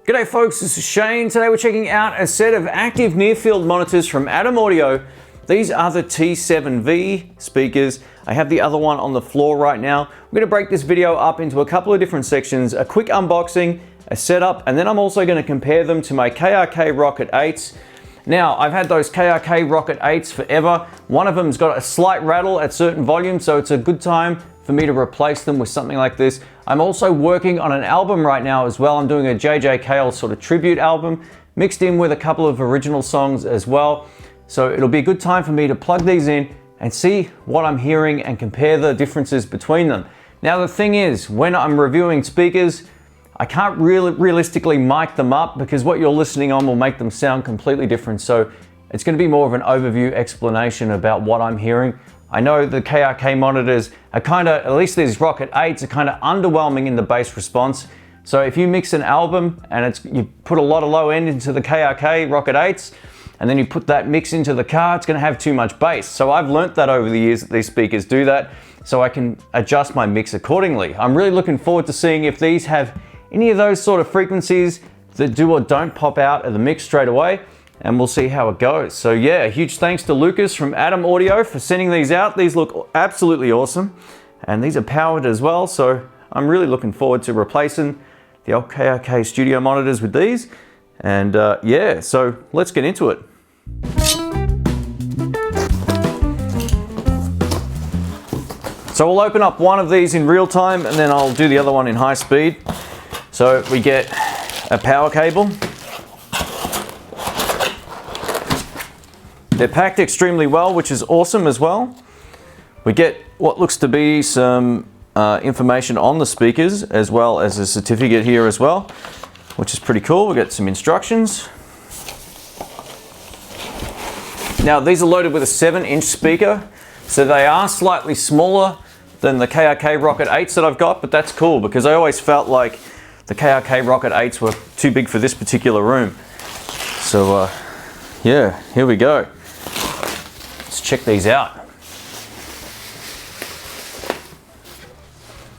G'day folks, this is Shane. Today we're checking out a set of active Nearfield monitors from Adam Audio. These are the T7V speakers. I have the other one on the floor right now. We're gonna break this video up into a couple of different sections, a quick unboxing, a setup, and then I'm also gonna compare them to my KRK Rokit 8s. Now, I've had those KRK Rokit 8s forever. One of them's got a slight rattle at certain volumes, so it's a good time for me to replace them with something like this. I'm also working on an album right now as well. I'm doing a JJ Cale sort of tribute album, mixed in with a couple of original songs as well. So it'll be a good time for me to plug these in and see what I'm hearing and compare the differences between them. Now the thing is, when I'm reviewing speakers, I can't realistically mic them up because what you're listening on will make them sound completely different. So it's going to be more of an overview explanation about what I'm hearing. I know the KRK monitors are kind of, at least these Rokit 8s are kind of underwhelming in the bass response. So if you mix an album and you put a lot of low end into the KRK Rokit 8s, and then you put that mix into the car, it's going to have too much bass. So I've learnt that over the years that these speakers do that, so I can adjust my mix accordingly. I'm really looking forward to seeing if these have any of those sort of frequencies that do or don't pop out of the mix straight away, and we'll see how it goes. So yeah, huge thanks to Lucas from Adam Audio for sending these out. These look absolutely awesome, and these are powered as well, so I'm really looking forward to replacing the old KRK studio monitors with these. And yeah, so let's get into it. So we'll open up one of these in real time and then I'll do the other one in high speed. So we get a power cable. They're packed extremely well, which is awesome as well. We get what looks to be some information on the speakers, as well as a certificate here as well, which is pretty cool. We get some instructions. Now these are loaded with a 7-inch speaker, so they are slightly smaller than the KRK Rokit 8s that I've got, but that's cool because I always felt like the KRK Rokit 8s were too big for this particular room. So yeah, here we go. Let's check these out.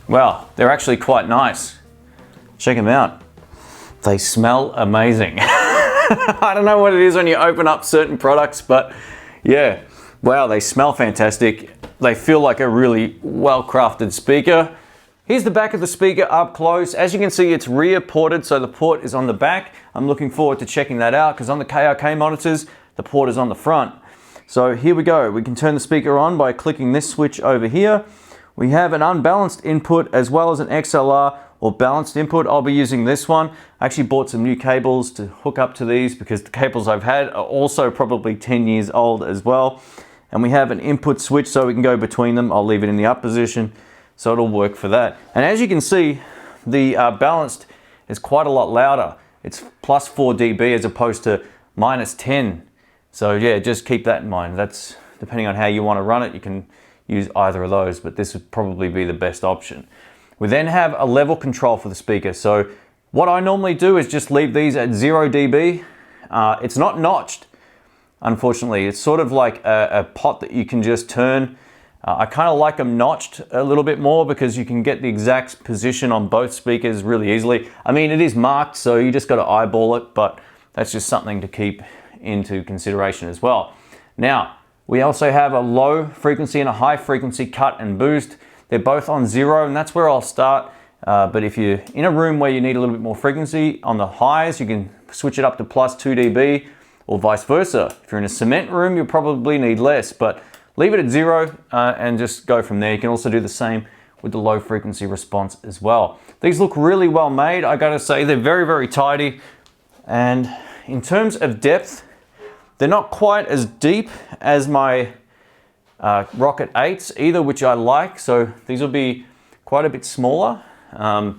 Wow, they're actually quite nice. Check them out. They smell amazing. I don't know what it is when you open up certain products, but yeah, wow, they smell fantastic. They feel like a really well-crafted speaker. Here's the back of the speaker up close. As you can see, it's rear ported, so the port is on the back. I'm looking forward to checking that out because on the KRK monitors, the port is on the front. So here we go. We can turn the speaker on by clicking this switch over here. We have an unbalanced input as well as an XLR or balanced input. I'll be using this one. I actually bought some new cables to hook up to these because the cables I've had are also probably 10 years old as well. And we have an input switch so we can go between them. I'll leave it in the up position so it'll work for that. And as you can see, the balanced is quite a lot louder. It's plus 4 dB as opposed to minus 10. So yeah, just keep that in mind. That's depending on how you want to run it. You can use either of those, but this would probably be the best option. We then have a level control for the speaker. So what I normally do is just leave these at 0 dB. It's not notched, unfortunately. It's sort of like a pot that you can just turn. I kind of like them notched a little bit more because you can get the exact position on both speakers really easily. I mean, it is marked, so you just got to eyeball it, but that's just something to keep into consideration as well. Now, we also have a low frequency and a high frequency cut and boost. They're both on 0, and that's where I'll start. But if you're in a room where you need a little bit more frequency on the highs, you can switch it up to plus 2 dB or vice versa. If you're in a cement room, you'll probably need less, but leave it at 0 and just go from there. You can also do the same with the low frequency response as well. These look really well made. I gotta say, they're very, very tidy. And in terms of depth, they're not quite as deep as my Rokit 8s either, which I like. So these will be quite a bit smaller. The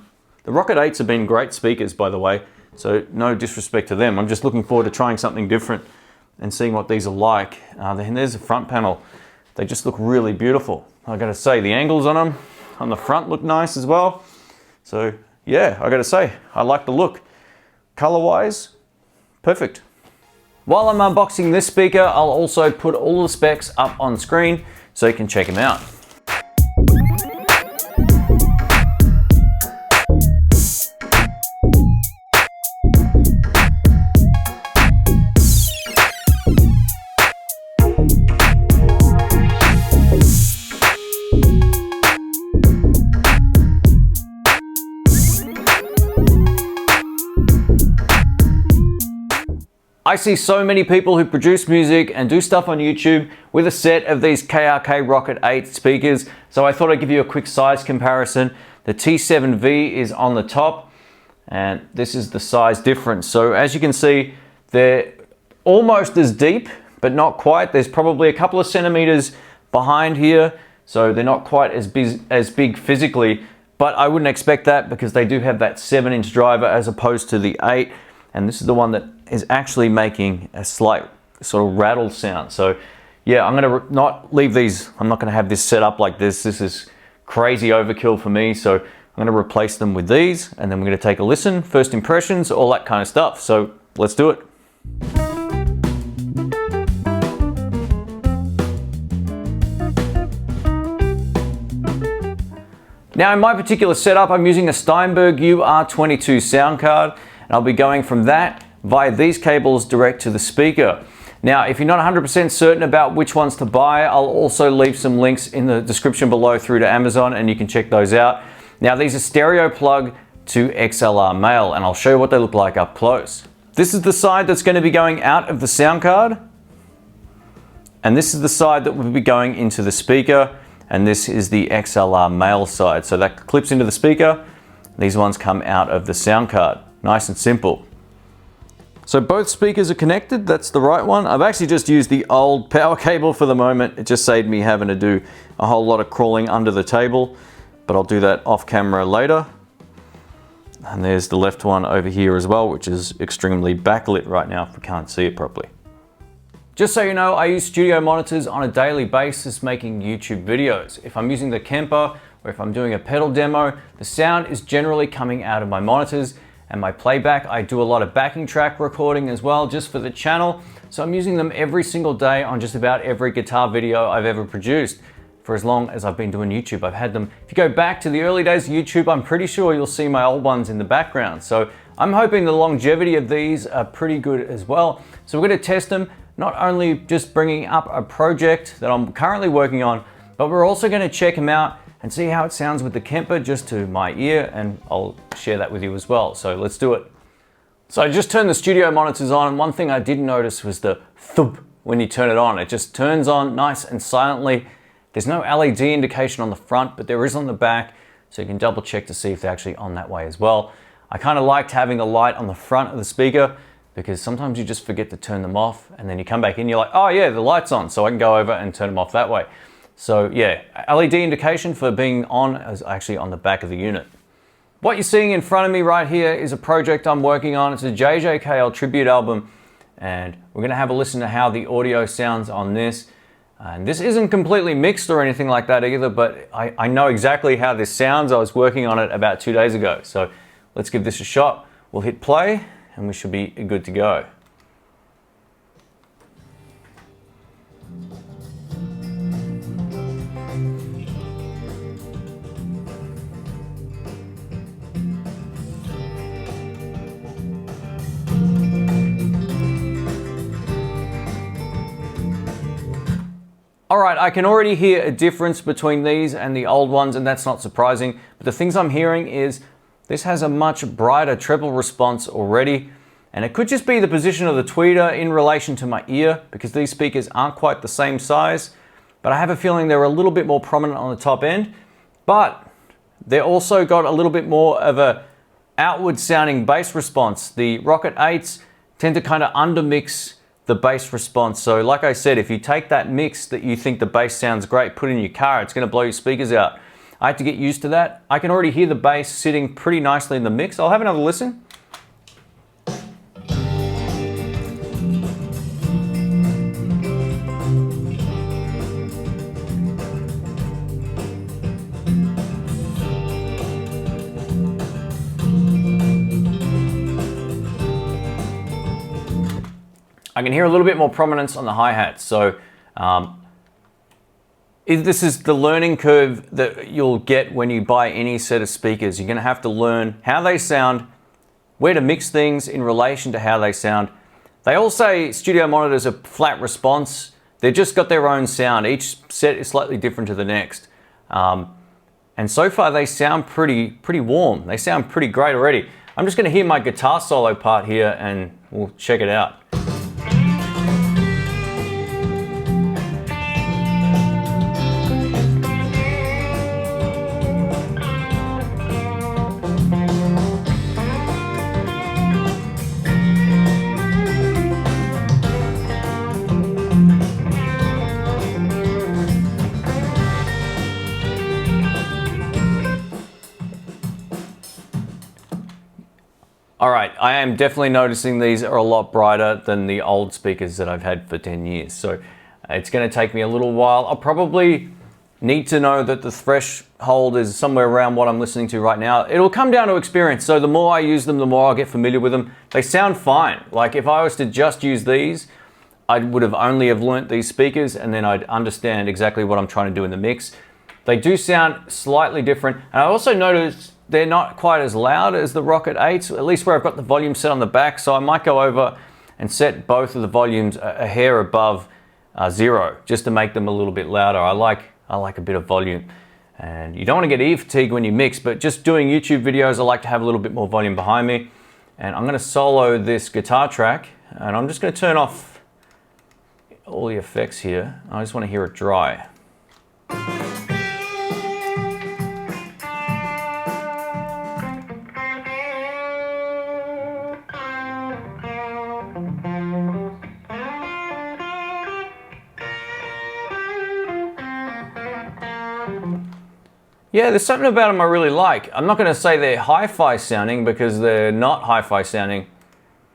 Rokit 8s have been great speakers, by the way, so no disrespect to them. I'm just looking forward to trying something different and seeing what these are like. And there's the front panel. They just look really beautiful. I gotta say, the angles on them on the front look nice as well. So yeah, I gotta say, I like the look. Color-wise, perfect. While I'm unboxing this speaker, I'll also put all the specs up on screen so you can check them out. I see so many people who produce music and do stuff on YouTube with a set of these KRK Rokit 8 speakers, so I thought I'd give you a quick size comparison. The T7V is on the top, and this is the size difference. So as you can see, they're almost as deep, but not quite. There's probably a couple of centimeters behind here, so they're not quite as big physically, but I wouldn't expect that because they do have that 7-inch driver as opposed to the 8, and this is the one that is actually making a slight sort of rattle sound. So yeah, I'm gonna not leave these, I'm not gonna have this set up like this. This is crazy overkill for me, so I'm gonna replace them with these, and then we're gonna take a listen, first impressions, all that kind of stuff. So let's do it. Now in my particular setup, I'm using a Steinberg UR22 sound card, and I'll be going from that via these cables direct to the speaker. Now, if you're not 100% certain about which ones to buy, I'll also leave some links in the description below through to Amazon, and you can check those out. Now, these are stereo plug to XLR male, and I'll show you what they look like up close. This is the side that's going to be going out of the sound card, and this is the side that will be going into the speaker, and this is the XLR male side. So that clips into the speaker. These ones come out of the sound card. Nice and simple. So both speakers are connected, that's the right one. I've actually just used the old power cable for the moment. It just saved me having to do a whole lot of crawling under the table, but I'll do that off camera later. And there's the left one over here as well, which is extremely backlit right now if we can't see it properly. Just so you know, I use studio monitors on a daily basis making YouTube videos. If I'm using the Kemper or if I'm doing a pedal demo, the sound is generally coming out of my monitors. And my playback, I do a lot of backing track recording as well, just for the channel. So I'm using them every single day on just about every guitar video I've ever produced for as long as I've been doing YouTube. I've had them, if you go back to the early days of YouTube, I'm pretty sure you'll see my old ones in the background. So I'm hoping the longevity of these are pretty good as well. So we're gonna test them, not only just bringing up a project that I'm currently working on, but we're also gonna check them out and see how it sounds with the Kemper just to my ear, and I'll share that with you as well. So let's do it. So I just turned the studio monitors on, and one thing I did notice was the thump when you turn it on. It just turns on nice and silently. There's no LED indication on the front, but there is on the back, so you can double check to see if they're actually on that way as well. I kind of liked having the light on the front of the speaker because sometimes you just forget to turn them off, and then you come back in, you're like, oh yeah, the light's on, so I can go over and turn them off that way. So yeah, LED indication for being on is actually on the back of the unit. What you're seeing in front of me right here is a project I'm working on. It's a JJKL tribute album, and we're gonna have a listen to how the audio sounds on this. And this isn't completely mixed or anything like that either, but I know exactly how this sounds. I was working on it about 2 days ago. So let's give this a shot. We'll hit play and we should be good to go. All right, I can already hear a difference between these and the old ones, and that's not surprising. But the things I'm hearing is this has a much brighter treble response already, and it could just be the position of the tweeter in relation to my ear, because these speakers aren't quite the same size, but I have a feeling they're a little bit more prominent on the top end, but they're also got a little bit more of a outward sounding bass response. The Rokit 8s tend to kind of undermix the bass response. So like I said, if you take that mix that you think the bass sounds great, put it in your car, it's gonna blow your speakers out. I had to get used to that. I can already hear the bass sitting pretty nicely in the mix. I'll have another listen. I can hear a little bit more prominence on the hi-hats. So this is the learning curve that you'll get when you buy any set of speakers. You're gonna have to learn how they sound, where to mix things in relation to how they sound. They all say studio monitors are flat response. They've just got their own sound. Each set is slightly different to the next. And so far they sound pretty warm. They sound pretty great already. I'm just gonna hear my guitar solo part here and we'll check it out. I am definitely noticing these are a lot brighter than the old speakers that I've had for 10 years. So it's going to take me a little while. I'll probably need to know that the threshold is somewhere around what I'm listening to right now. It'll come down to experience. So the more I use them, the more I'll get familiar with them. They sound fine. Like if I was to just use these, I would have only have learnt these speakers and then I'd understand exactly what I'm trying to do in the mix. They do sound slightly different. And I also noticed they're not quite as loud as the Rokit 8s, at least where I've got the volume set on the back. So I might go over and set both of the volumes a hair above 0, just to make them a little bit louder. I like a bit of volume. And you don't want to get ear fatigue when you mix, but just doing YouTube videos, I like to have a little bit more volume behind me. And I'm going to solo this guitar track, and I'm just going to turn off all the effects here. I just want to hear it dry. Yeah, there's something about them I really like. I'm not going to say they're hi-fi sounding because they're not hi-fi sounding,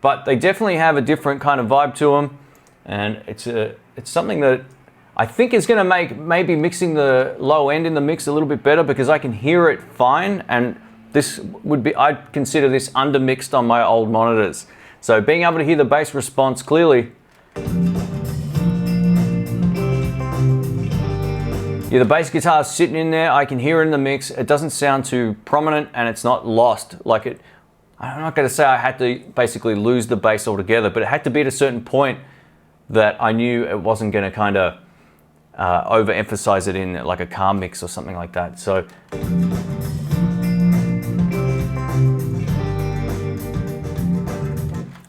but they definitely have a different kind of vibe to them, and it's something that I think is going to make maybe mixing the low end in the mix a little bit better because I can hear it fine, and this would be, I'd consider this under-mixed on my old monitors. So being able to hear the bass response clearly. Yeah, the bass guitar is sitting in there, I can hear it in the mix, it doesn't sound too prominent and it's not lost. Like it, I'm not going to say I had to basically lose the bass altogether, but it had to be at a certain point that I knew it wasn't going to kind of overemphasize it in like a car mix or something like that. So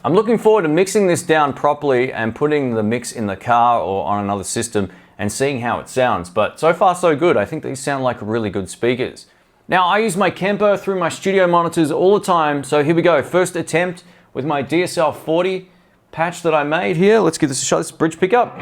I'm looking forward to mixing this down properly and putting the mix in the car or on another system and seeing how it sounds. But so far so good. I think these sound like really good speakers. Now I use my Kemper through my studio monitors all the time. So here we go. First attempt with my DSL 40 patch that I made here. Let's give this a shot. This bridge pickup.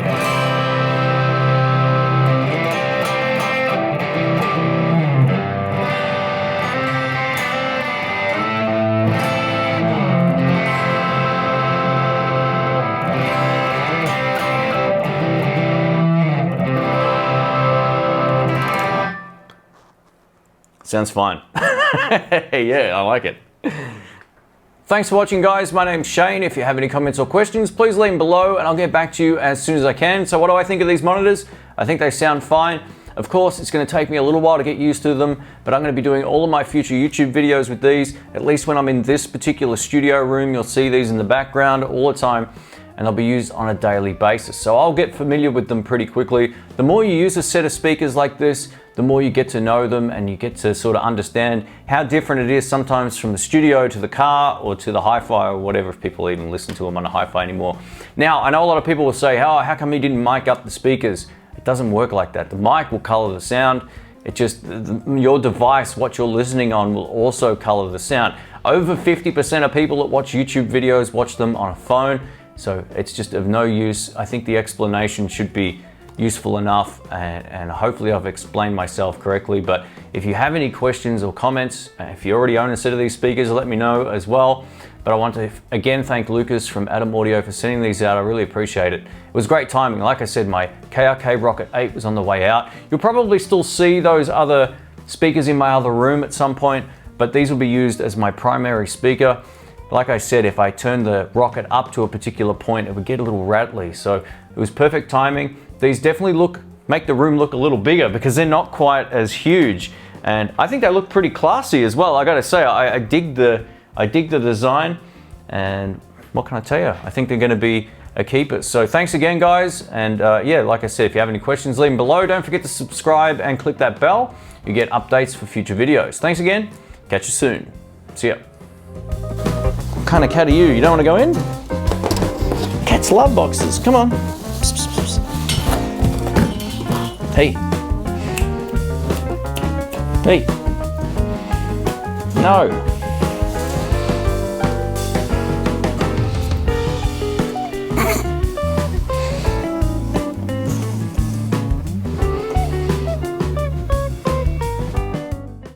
Sounds fine. Yeah, I like it. Thanks for watching, guys. My name's Shane. If you have any comments or questions, please leave them below and I'll get back to you as soon as I can. So what do I think of these monitors? I think they sound fine. Of course, it's going to take me a little while to get used to them, but I'm going to be doing all of my future YouTube videos with these. At least when I'm in this particular studio room, you'll see these in the background all the time, and they'll be used on a daily basis. So I'll get familiar with them pretty quickly. The more you use a set of speakers like this, the more you get to know them and you get to sort of understand how different it is sometimes from the studio to the car or to the hi-fi or whatever, if people even listen to them on a hi-fi anymore. Now, I know a lot of people will say, oh, how come you didn't mic up the speakers? It doesn't work like that. The mic will color the sound. It just, your device, what you're listening on, will also color the sound. Over 50% of people that watch YouTube videos watch them on a phone, so it's just of no use. I think the explanation should be useful enough, and hopefully I've explained myself correctly. But if you have any questions or comments, if you already own a set of these speakers, let me know as well. But I want to again thank Lucas from Adam Audio for sending these out. I really appreciate it. It was great timing. Like I said, my KRK Rokit 8 was on the way out. You'll probably still see those other speakers in my other room at some point, but these will be used as my primary speaker. Like I said, if I turn the Rokit up to a particular point, it would get a little rattly. So it was perfect timing. These definitely make the room look a little bigger because they're not quite as huge. And I think they look pretty classy as well. I gotta say, I dig the design, and what can I tell you? I think they're gonna be a keeper. So thanks again, guys. And yeah, like I said, if you have any questions, leave them below. Don't forget to subscribe and click that bell. You get updates for future videos. Thanks again. Catch you soon. See ya. What kind of cat are you? You don't want to go in? Cats love boxes. Come on. Psst, psst, psst. Hey. Hey. No.